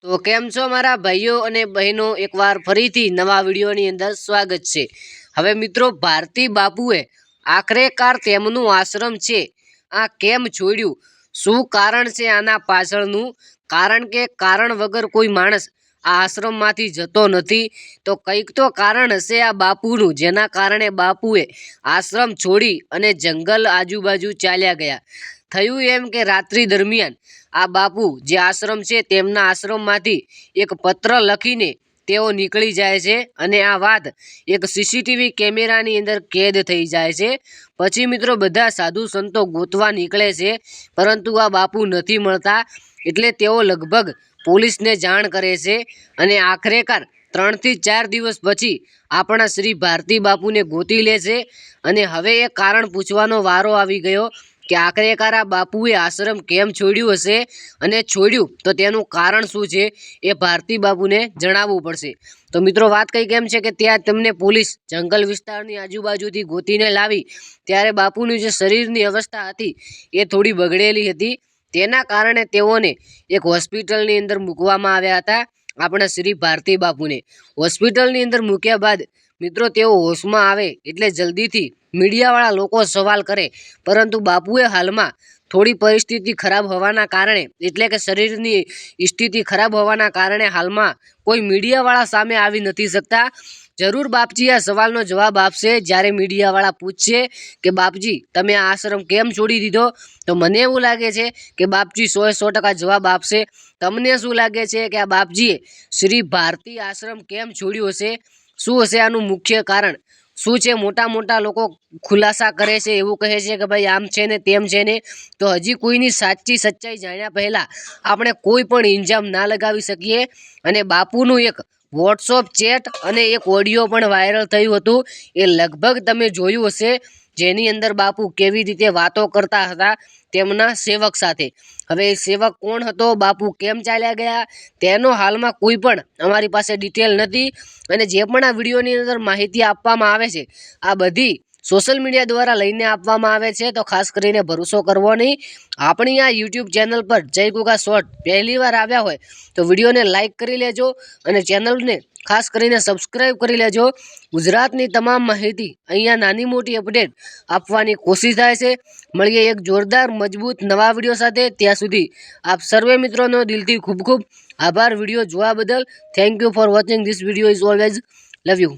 તો કેમ છો માरा ભાઈઓ અને બહેનો, એકવાર ફરીથી નવા વિડીયોની અંદર સ્વાગત છે। હવે મિત્રો, ભારતી બાપુએ આખરેકાર તેમનું આશ્રમ છે આ કેમ છોડ્યું, શું કારણ છે આના પાછળનું? કારણ કે કારણ વગર કોઈ માણસ આ આશ્રમમાંથી જતો નથી, તો કંઈક તો કારણ હશે આ બાપુનું, જેના કારણે બાપુએ આશ્રમ છોડી અને જંગલ આજુબાજુ ચાલ્યા ગયા। થયું એમ કે રાત્રિ દરમિયાન આ બાપુ જે આશ્રમ છે તેમના આશ્રમમાંથી એક પત્ર લખીને તેઓ નીકળી જાય છે અને આ વાત એક સીસીટીવી કેમેરાની અંદર કેદ થઈ જાય છે। પછી મિત્રો બધા સાધુ સંતો ગોતવા નીકળે છે, પરંતુ આ બાપુ નથી મળતા, એટલે તેઓ લગભગ પોલીસને જાણ કરે છે અને આખરેકાર 3 થી 4 દિવસ પછી આપણા શ્રી ભારતી બાપુને ગોતી લે છે। અને હવે એ કારણ પૂછવાનો વારો આવી ગયો કે આખરેકાર આ બાપુએ આશ્રમ કેમ છોડ્યું હશે, અને છોડ્યું તો તેનું કારણ શું છે એ ભારતી બાપુને જણાવવું પડશે। તો મિત્રો વાત કંઈ કેમ છે કે ત્યાં તમને પોલીસ જંગલ વિસ્તારની આજુબાજુથી ગોતીને લાવી, ત્યારે બાપુની જે શરીરની અવસ્થા હતી એ થોડી બગડેલી હતી, તેના કારણે તેઓને એક હોસ્પિટલની અંદર મૂકવામાં આવ્યા હતા। આપણા શ્રી ભારતી બાપુને હોસ્પિટલની અંદર મૂક્યા બાદ મિત્રો તેઓ હોશમાં આવે એટલે જલ્દીથી મીડિયાવાળા લોકો સવાલ કરે, પરંતુ બાપુએ હાલમાં થોડી પરિસ્થિતિ ખરાબ હોવાના કારણે, એટલે કે શરીરની સ્થિતિ ખરાબ હોવાના કારણે હાલમાં કોઈ મીડિયાવાળા સામે આવી નથી શકતા। જરૂર બાપજી આ સવાલનો જવાબ આપશે જ્યારે મીડિયાવાળા પૂછશે કે બાપજી તમે આ આશ્રમ કેમ છોડી દીધો, તો મને એવું લાગે છે કે બાપજી 100% જવાબ આપશે। તમને શું લાગે છે કે આ બાપજીએ શ્રી ભારતી આશ્રમ કેમ છોડ્યું હશે? શું હશે આનું મુખ્ય કારણ? શું છે? મોટા મોટા લોકો ખુલાસા કરે છે, એવું કહે છે કે ભાઈ આમ છે ને તેમ છે ને, તો હજી કોઈની સાચી સચ્ચાઈ જાણ્યા પહેલાં આપણે કોઈ પણ ઇલ્ઝામ ના લગાવી શકીએ। અને બાપુનું એક વોટ્સઅપ ચેટ અને એક ઓડિયો પણ વાયરલ થયું હતું, એ લગભગ તમે જોયું હશે, જેની અંદર બાપુ કેવી રીતે વાતો કરતા હતા તેમના સેવક સાથે। હવે એ સેવક કોણ હતો, બાપુ કેમ ચાલ્યા ગયા, તેનો હાલમાં કોઈ પણ અમારી પાસે ડિટેલ નથી। અને જે પણ આ વિડીયોની અંદર માહિતી આપવામાં આવે છે, આ બધી સોશિયલ મીડિયા દ્વારા લઈને આપવામાં આવે છે, તો ખાસ કરીને ભરોસો કરવો નહીં। આપણી આ યુટ્યુબ ચેનલ પર જય ગુગા શોર્ટ પહેલી વાર આવ્યા હોય તો વિડીયોને લાઇક કરી લેજો અને ચેનલને ખાસ કરીને સબસ્ક્રાઈબ કરી લેજો। ગુજરાતની તમામ માહિતી અહીંયા નાની મોટી અપડેટ આપવાની કોશિશ થાય છે। મળીએ એક જોરદાર મજબૂત નવા વિડીયો સાથે, ત્યાં સુધી આપ સર્વે મિત્રોનો દિલથી ખૂબ ખૂબ આભાર વિડીયો જોવા બદલ। Thank you for watching this video is always love you.